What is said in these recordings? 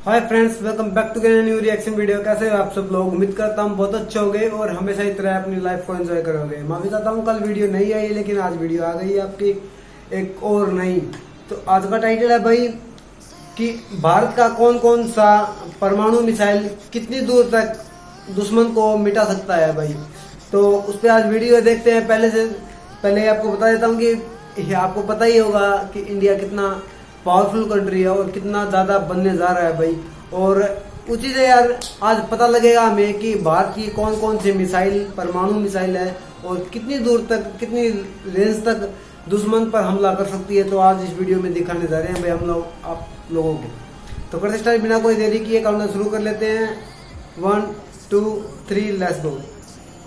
Hi friends, welcome back to new reaction video. कैसे हो आप सब लोग? उम्मीद करता हूँ बहुत अच्छे होंगे और हमेशा इस तरह अपनी लाइफ को एंजॉय करोगे। मैं भी चाहता हूँ कल वीडियो नहीं आई, लेकिन आज वीडियो आ गई है आपकी एक और नई। तो आज का टाइटल है भाई कि भारत का कौन कौन सा परमाणु मिसाइल कितनी दूर तक दुश्मन को मिटा सकता है भाई। तो उस पर आज वीडियो देखते हैं। पहले आपको बता देता हूँ कि आपको पता ही होगा कि इंडिया कितना पावरफुल कंट्री है और कितना ज्यादा बनने जा रहा है भाई। और उसी से यार आज पता लगेगा हमें कि भारत की कौन कौन सी मिसाइल परमाणु मिसाइल है और कितनी दूर तक, कितनी रेंज तक दुश्मन पर हमला कर सकती है। तो आज इस वीडियो में दिखाने जा रहे हैं भाई हम लोग आप लोगों को। तो करते स्टार्ट बिना कोई देरी किए काउंटडाउन शुरू कर लेते हैं। 1 2 3 लेट्स गो।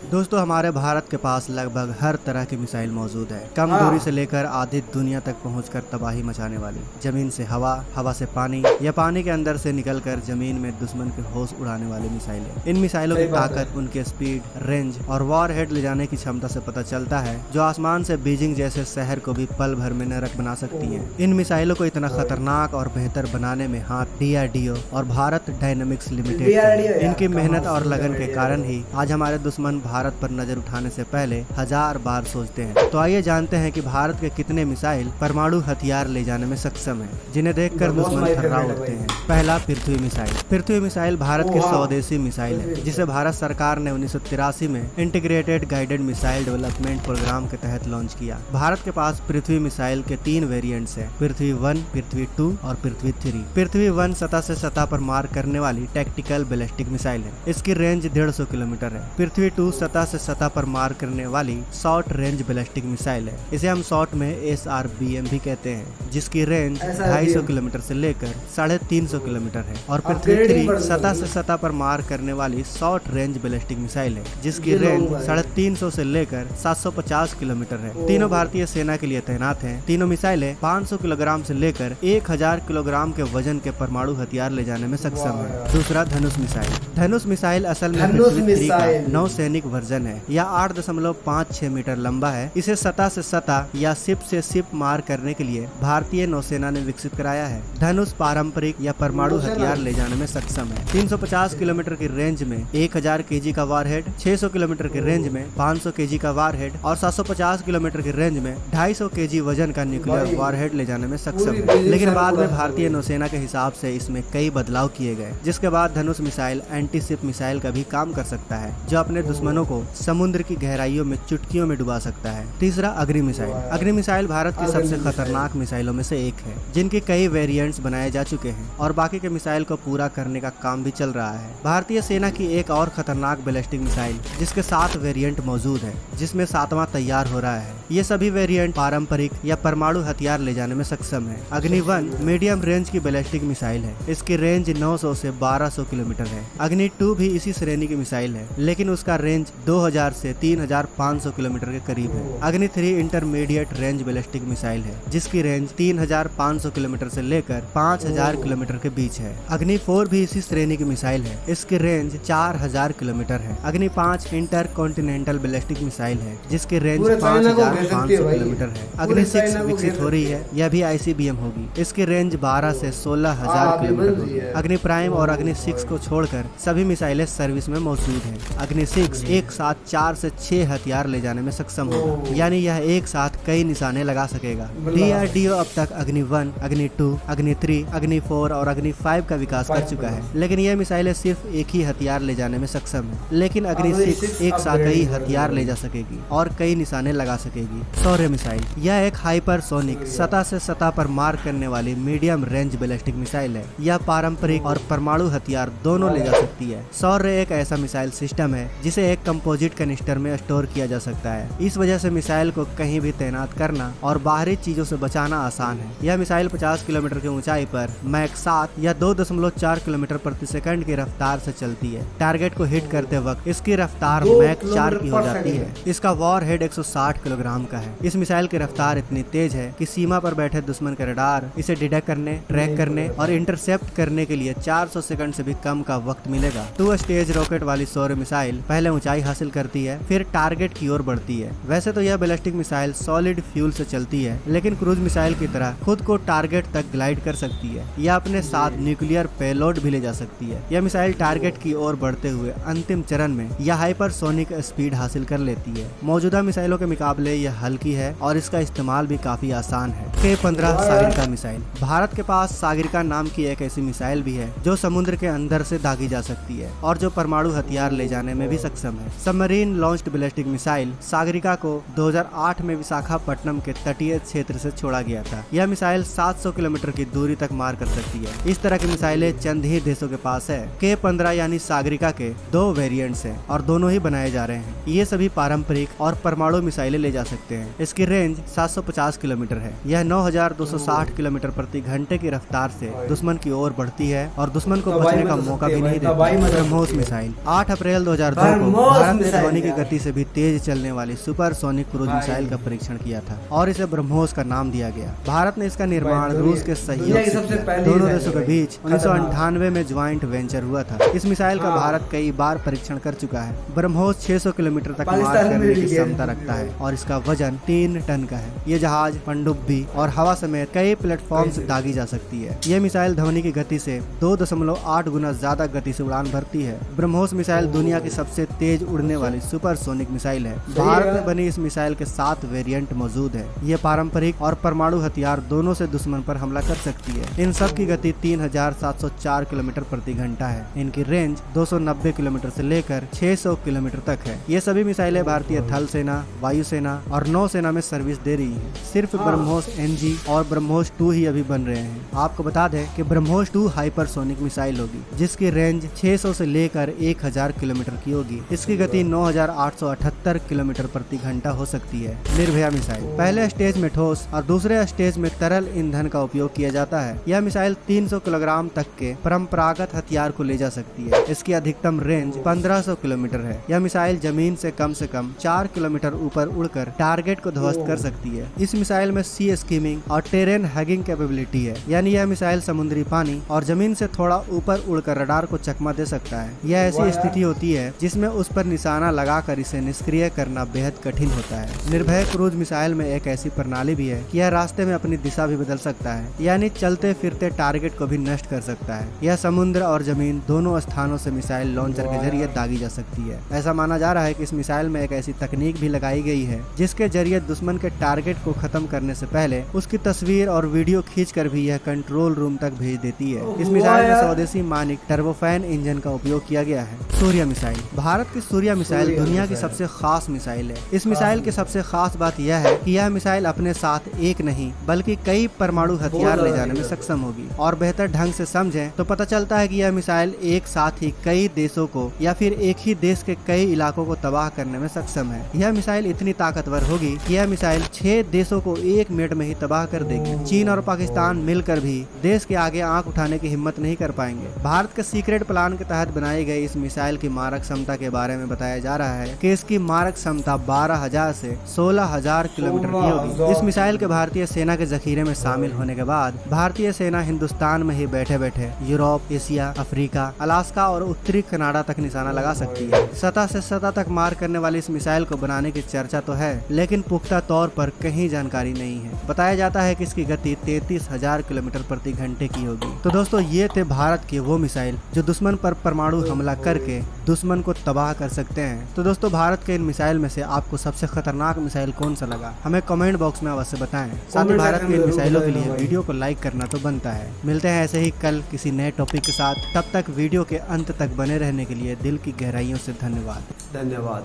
दोस्तों, हमारे भारत के पास लगभग हर तरह की मिसाइल मौजूद है। कम दूरी से लेकर आधी दुनिया तक पहुंचकर तबाही मचाने वाली, जमीन से हवा, हवा से पानी या पानी के अंदर से निकलकर जमीन में दुश्मन के होश उड़ाने वाली मिसाइलें। इन मिसाइलों की ताकत उनके स्पीड, रेंज और वॉर हेड ले जाने की क्षमता से पता चलता है, जो आसमान से बीजिंग जैसे शहर को भी पल भर में नरक बना सकती है। इन मिसाइलों को इतना खतरनाक और बेहतर बनाने में हाथ DRDO और भारत डायनामिक्स लिमिटेड। इनकी मेहनत और लगन के कारण ही आज हमारे दुश्मन भारत पर नजर उठाने से पहले 1000 बार सोचते हैं। तो आइए जानते हैं कि भारत के कितने मिसाइल परमाणु हथियार ले जाने में सक्षम हैं, जिन्हें देखकर दुश्मन थर्रा उठते हैं। पहला, पृथ्वी मिसाइल। पृथ्वी मिसाइल भारत की स्वदेशी मिसाइल है, जिसे भारत सरकार ने 1983 में integrated guided missile development programme के तहत लॉन्च किया। भारत के पास पृथ्वी मिसाइल के 3 वेरिएंट्स हैं, पृथ्वी 1, पृथ्वी 2 और पृथ्वी 3। पृथ्वी 1 सतह से सतह पर मार करने वाली टैक्टिकल बैलिस्टिक मिसाइल है। इसकी रेंज 150 किलोमीटर है। पृथ्वी 2 सतह से सतह पर मार करने वाली शॉर्ट रेंज बैलिस्टिक मिसाइल है। इसे हम शॉर्ट में SRBM भी कहते हैं, जिसकी रेंज 250 किलोमीटर से लेकर 350 किलोमीटर है। और पृथ्वी 3 सतह से सतह पर मार करने वाली शॉर्ट रेंज बैलिस्टिक मिसाइल है, जिसकी रेंज 350 से लेकर 750 किलोमीटर है। तीनों भारतीय सेना के लिए तैनात हैं। तीनों मिसाइलें 500 किलोग्राम से लेकर 1000 किलोग्राम के वजन के परमाणु हथियार ले जाने में सक्षम है। दूसरा, धनुष मिसाइल। धनुष मिसाइल असल में पृथ्वी 3 का नौसैनिक वर्जन है। यह 8.56 मीटर लंबा है। इसे सतह से सतह या शिप से शिप मार करने के लिए भारतीय नौसेना ने विकसित कराया है। धनुष पारंपरिक या परमाणु हथियार ले जाने में सक्षम है। 350 किलोमीटर की रेंज में 1000 kg का वारहेड, 600 किलोमीटर की रेंज में 500 kg का वारहेड और 750 किलोमीटर की रेंज में 250 kg वजन का न्यूक्लियर वारहेड ले जाने में सक्षम है। लेकिन बाद में भारतीय नौसेना के हिसाब से इसमें कई बदलाव किए गए, जिसके बाद धनुष मिसाइल एंटी शिप मिसाइल का भी काम कर सकता है, जो अपने दुश्मनों को समुद्र की गहराइयों में चुटकियों में डुबा सकता है। तीसरा, अग्नि मिसाइल। अग्नि मिसाइल भारत की सबसे खतरनाक मिसाइलों में से एक है, जिनके कई वेरिएंट्स बनाए जा चुके हैं और बाकी के मिसाइल को पूरा करने का काम भी चल रहा है। भारतीय सेना की एक और खतरनाक बैलिस्टिक मिसाइल, जिसके 7 वेरिएंट मौजूद है, जिसमें 7वां तैयार हो रहा है। ये सभी वेरिएंट पारंपरिक या परमाणु हथियार ले जाने में सक्षम है। अग्नि 1 मीडियम रेंज की बैलिस्टिक मिसाइल है। इसकी रेंज 900 से 1200 किलोमीटर है। अग्नि 2 भी इसी श्रेणी की मिसाइल है, लेकिन उसका रेंज 2000 से 3500 किलोमीटर के करीब है। अग्नि 3 इंटरमीडिएट रेंज बैलिस्टिक मिसाइल है, जिसकी रेंज 3500 किलोमीटर से लेकर 5000 किलोमीटर के बीच है। अग्नि 4 भी इसी श्रेणी की मिसाइल है। इसकी रेंज 4000 किलोमीटर है। अग्नि 5 इंटर कॉन्टिनेंटल बैलिस्टिक मिसाइल है, जिसकी रेंज 5500 किलोमीटर है। अग्नि 6 विकसित हो रही है, यह भी ICBM होगी। इसकी रेंज 12 से 16000 किलोमीटर होगी। अग्नि प्राइम और अग्नि 6 को छोड़कर सभी मिसाइलें सर्विस में मौजूद हैं। अग्नि 6 एक साथ 4 से 6 हथियार ले जाने में सक्षम होगा, यानी यह एक साथ कई निशाने लगा सकेगा। DRDO अब तक अग्नि 1, अग्नि 2, अग्नि 3, अग्नि 4 और अग्नि 5 का विकास कर चुका है, लेकिन यह मिसाइलें सिर्फ एक ही हथियार ले जाने में सक्षम है। लेकिन अग्नि 6 एक साथ कई हथियार ले जा सकेगी और कई निशाने लगा सकेगी। शौर्य मिसाइल। यह एक हाइपरसोनिक सतह से सतह पर मार करने वाली मीडियम रेंज बैलिस्टिक मिसाइल है। यह पारंपरिक और परमाणु हथियार दोनों ले जा सकती है। शौर्य एक ऐसा मिसाइल सिस्टम है जिसे एक कंपोजिट कनिस्टर में स्टोर किया जा सकता है। इस वजह से मिसाइल को कहीं भी तैनात करना और बाहरी चीजों से बचाना आसान है। यह मिसाइल 50 किलोमीटर की ऊंचाई पर मैक 7 या 2.4 किलोमीटर प्रति सेकंड की रफ्तार से चलती है। टारगेट को हिट करते वक्त इसकी रफ्तार मैक 4 की हो जाती है। इसका वॉर हेड 160 किलोग्राम का है। इस मिसाइल की रफ्तार इतनी तेज है कि सीमा पर बैठे दुश्मन के रडार इसे डिटेक्ट करने, ट्रैक करने और इंटरसेप्ट करने के लिए 400 सेकंड से भी कम का वक्त मिलेगा। 2 स्टेज रॉकेट वाली शौर्य मिसाइल पहले ऊंचाई हासिल करती है, फिर टारगेट की ओर बढ़ती है। वैसे तो यह ballistic missile solid solid fuel से चलती है, लेकिन क्रूज मिसाइल की तरह खुद को टारगेट तक ग्लाइड कर सकती है या अपने साथ न्यूक्लियर पेलोड भी ले जा सकती है। यह मिसाइल टारगेट की ओर बढ़ते हुए अंतिम चरण में यह हाइपरसोनिक स्पीड हासिल कर लेती है। मौजूदा मिसाइलों के मुकाबले यह हल्की है और इसका इस्तेमाल भी काफी आसान है। K-15 Sagarika missile. भारत के पास सागरिका नाम की एक ऐसी मिसाइल भी है जो समुद्र के अंदर से दागी जा सकती है और जो परमाणु हथियार ले जाने में भी सक्षम है। Submarine launched ballistic missile Sagarika को 2008 में विशाखापट्टनम के तटीय क्षेत्र से छोड़ा गया था। यह मिसाइल 700 किलोमीटर की दूरी तक मार कर सकती है। इस तरह की मिसाइलें चंद ही देशों के पास है। K-15 यानी सागरिका के 2 वेरिएंट्स हैं और दोनों ही बनाए जा रहे हैं। ये सभी पारंपरिक और परमाणु मिसाइलें ले जा सकते हैं। इसकी रेंज 750 किलोमीटर है। यह 9,260 किलोमीटर प्रति घंटे की रफ्तार से दुश्मन की ओर बढ़ती है और दुश्मन को बचने का मौका भी नहीं देती। ब्रह्मोस मिसाइल। 8 अप्रैल 2002 को भारत ने ध्वनि की गति से भी तेज चलने वाली सुपरसोनिक क्रूज मिसाइल का परीक्षण किया था और इसे ब्रह्मोस का नाम दिया गया। भारत ने इसका निर्माण रूस के सहयोग से दोनों देशों के बीच 1998 में ज्वाइंट वेंचर हुआ था। इस मिसाइल का भारत कई बार परीक्षण कर चुका है। ब्रह्मोस 600 किलोमीटर तक मार करने की क्षमता रखता है और इसका वजन 3 टन का है। ये जहाज, पनडुब्बी और हवा समेत कई प्लेटफॉर्म से दागी जा सकती है। ये मिसाइल ध्वनि की गति से 2.8 गुना ज्यादा गति से उड़ान भरती है। ब्रह्मोस मिसाइल दुनिया की सबसे तेज उड़ने वाली सुपरसोनिक मिसाइल है। भारत में बनी इस मिसाइल के 7 वेरिएंट मौजूद है। ये पारंपरिक और परमाणु हथियार दोनों से दुश्मन पर हमला कर सकती है। इन सब की गति 3704 किलोमीटर प्रति घंटा है। इनकी रेंज 290 किलोमीटर से लेकर 600 किलोमीटर तक है। ये सभी मिसाइलें भारतीय थल सेना, वायुसेना और नौसेना में सर्विस दे रही है। सिर्फ ब्रह्मोस NG और ब्रह्मोस 2 ही अभी बन रहे हैं। आपको बता दें कि ब्रह्मोस 2 हाइपरसोनिक मिसाइल होगी जिसकी रेंज 600 से लेकर 1000 किलोमीटर की होगी। इसकी गति 9878 किलोमीटर प्रति घंटा हो सकती है। निर्भया मिसाइल। पहले स्टेज में ठोस और दूसरे स्टेज में तरल ईंधन का उपयोग किया जाता है। यह मिसाइल 300 किलोग्राम तक के परंपरागत हथियार को ले जा सकती है। इसकी अधिकतम रेंज 1500 किलोमीटर है। यह मिसाइल जमीन से कम 4 किलोमीटर ऊपर उड़कर टारगेट को ध्वस्त कर सकती है। इस मिसाइल में सी स्कीमिंग और टेरेन हैगिंग कैपेबिलिटी है, यानी यह मिसाइल समुद्री पानी और जमीन से थोड़ा ऊपर उड़कर रडार को चकमा दे सकता है। यह ऐसी स्थिति होती है जिसमें उस पर निशाना लगाकर इसे निष्क्रिय करना बेहद कठिन होता है। निर्भय क्रूज मिसाइल में एक ऐसी प्रणाली भी है कि यह रास्ते में अपनी दिशा भी बदल सकता है, यानी चलते फिरते टारगेट को भी नष्ट कर सकता है। यह समुद्र और जमीन दोनों स्थानों से मिसाइल लॉन्चर के जरिए दागी जा सकती है। ऐसा माना जा रहा है कि इस मिसाइल में एक ऐसी तकनीक भी लगाई गई है जिसके जरिए दुश्मन के टारगेट को खत्म करने से पहले उसकी तस्वीर और वीडियो खींचकर भी यह कंट्रोल रूम तक भेज देती है। इस मिसाइल में स्वदेशी मानिक टर्बोफैन इंजन का उपयोग किया गया है। सूर्य मिसाइल। भारत की सूर्य मिसाइल दुनिया की सबसे खास मिसाइल है। इस मिसाइल की सबसे खास बात यह है कि यह मिसाइल अपने साथ एक नहीं बल्कि कई परमाणु हथियार ले जाने में सक्षम होगी। और बेहतर ढंग से समझें तो पता चलता है कि यह मिसाइल एक साथ ही कई देशों को या फिर एक ही देश के कई इलाकों को तबाह करने में सक्षम है। यह मिसाइल इतनी ताकतवर होगी कि यह मिसाइल 6 देशों को 1 मिनट में ही तबाह कर देगी। चीन और पाकिस्तान मिलकर भी देश के आगे आंख उठाने की हिम्मत नहीं कर पाएंगे। भारत के सीक्रेट प्लान के तहत बनाई गई इस मिसाइल की मारक क्षमता के बारे में बताया जा रहा है कि इसकी मारक क्षमता 12,000 से 16,000 किलोमीटर की होगी। इस मिसाइल के भारतीय सेना के जखीरे में शामिल होने के बाद भारतीय सेना हिंदुस्तान में ही बैठे बैठे यूरोप, एशिया, अफ्रीका, अलास्का और उत्तरी कनाडा तक निशाना लगा सकती है। सतह से सतह तक मार करने वाली इस मिसाइल को बनाने की चर्चा तो है, लेकिन पुख्ता तौर पर कहीं जानकारी नहीं है। बताया जाता है कि इसकी गति 33,000 किलोमीटर प्रति घंटे की होगी। तो दोस्तों, ये थे भारत के वो मिसाइल जो दुश्मन पर परमाणु हमला करके दुश्मन को तबाह कर सकते हैं। तो दोस्तों, भारत के इन मिसाइल में से आपको सबसे खतरनाक मिसाइल कौन सा लगा, हमें कमेंट बॉक्स में अवश्य बताएं। साथ ही भारत के इन मिसाइलों के लिए वीडियो को लाइक करना तो बनता है। मिलते हैं ऐसे ही कल किसी नए टॉपिक के साथ। तब तक वीडियो के अंत तक बने रहने के लिए दिल की गहराइयों से धन्यवाद।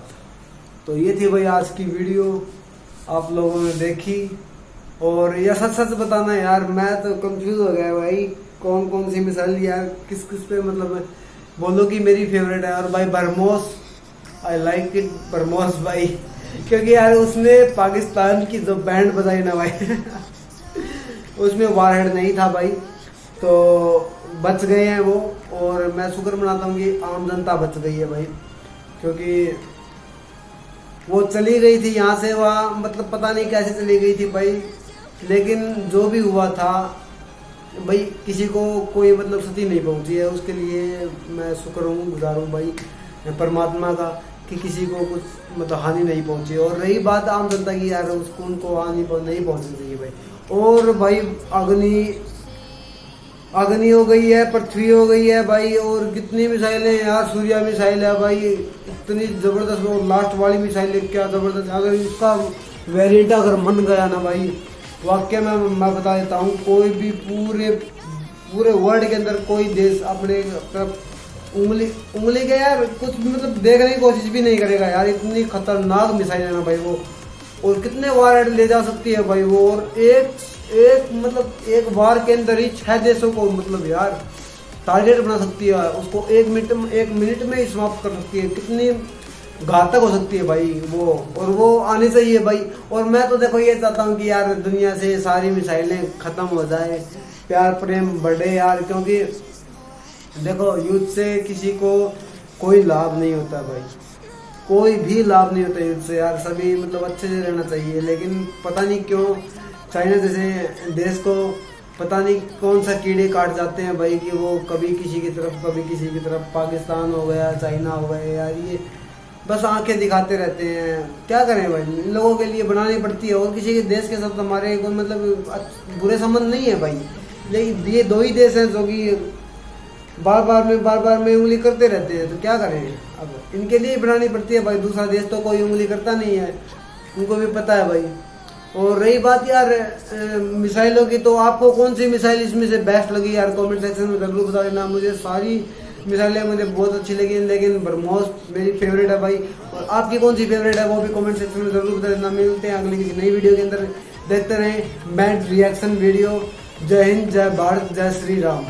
तो ये थी भाई आज की वीडियो, आप लोगों ने देखी। और यह सच बताना यार, मैं तो कंफ्यूज हो गया भाई, कौन कौन सी मिसाइल यार किस किस पे, मतलब बोलो कि मेरी फेवरेट है। और भाई BrahMos, I like it BrahMos भाई, क्योंकि यार उसने पाकिस्तान की जो बैंड बजाई ना भाई उसमें वारहेड नहीं था भाई, तो बच गए हैं वो। और मैं शुक्र मनाता हूँ कि आम जनता बच गई है भाई, क्योंकि वो चली गई थी यहाँ से वहाँ, मतलब पता नहीं कैसे चली गई थी भाई। लेकिन जो भी हुआ था भाई, किसी को कोई मतलब क्षति नहीं पहुँची है, उसके लिए मैं शुक्र हूँ, गुजार हूँ भाई परमात्मा का कि किसी को कुछ मतलब हानि नहीं पहुंची। और रही बात आम जनता की, यार उसको उनको हानि नहीं पहुंचनी चाहिए भाई। और भाई अग्नि हो गई है, पृथ्वी हो गई है भाई, और कितनी मिसाइलें हैं यार, सूर्या मिसाइल है भाई, इतनी जबरदस्त, वो लास्ट वाली मिसाइल है क्या जबरदस्त। अगर इसका वेरिएंट अगर मन गया ना भाई, वाकई में मैं बता देता हूँ, कोई भी पूरे वर्ल्ड के अंदर कोई देश अपने तरफ उंगली के यार कुछ भी मतलब देखने की कोशिश भी नहीं करेगा यार। इतनी खतरनाक मिसाइल है ना भाई वो, और कितने वार ले जा सकती है भाई वो, और एक बार के अंदर ही 6 देशों को मतलब यार टारगेट बना सकती है, उसको 1 मिनट में ही समाप्त कर सकती है। कितनी घातक हो सकती है भाई वो, और वो आनी चाहिए भाई। और मैं तो देखो ये चाहता हूँ कि यार दुनिया से सारी मिसाइलें खत्म हो जाए, प्यार प्रेम बढ़े यार, क्योंकि देखो युद्ध से किसी को कोई लाभ नहीं होता भाई, कोई भी लाभ नहीं होता युद्ध से यार, सभी मतलब अच्छे से रहना चाहिए। लेकिन पता नहीं क्यों चाइना जैसे देश को पता नहीं कौन सा कीड़े काट जाते हैं भाई, कि वो कभी किसी की तरफ कभी किसी की तरफ, पाकिस्तान हो गया, चाइना हो गया यार, ये बस आंखें दिखाते रहते हैं। क्या करें भाई, इन लोगों के लिए बनानी पड़ती है। और किसी के देश के साथ हमारे कोई मतलब बुरे संबंध नहीं है भाई, लेकिन ये 2 ही देश हैं जो कि बार बार में उंगली करते रहते हैं। तो क्या करें, अब इनके लिए बनानी पड़ती है भाई, दूसरा देश तो कोई उंगली करता नहीं है, उनको भी पता है भाई। और रही बात यार मिसाइलों की, तो आपको कौन सी मिसाइल इसमें से बेस्ट लगी यार, कमेंट सेक्शन में जरूर बता देना। मुझे सारी मिसाइलें मुझे बहुत अच्छी लगी, लेकिन ब्रह्मोस मेरी फेवरेट है भाई। और आपकी कौन सी फेवरेट है वो भी कमेंट सेक्शन में जरूर बता देना। मिलते हैं अगली किसी नई वीडियो के अंदर, देखते रहें बैंड रिएक्शन वीडियो। जय हिंद, जय भारत, जय श्री राम।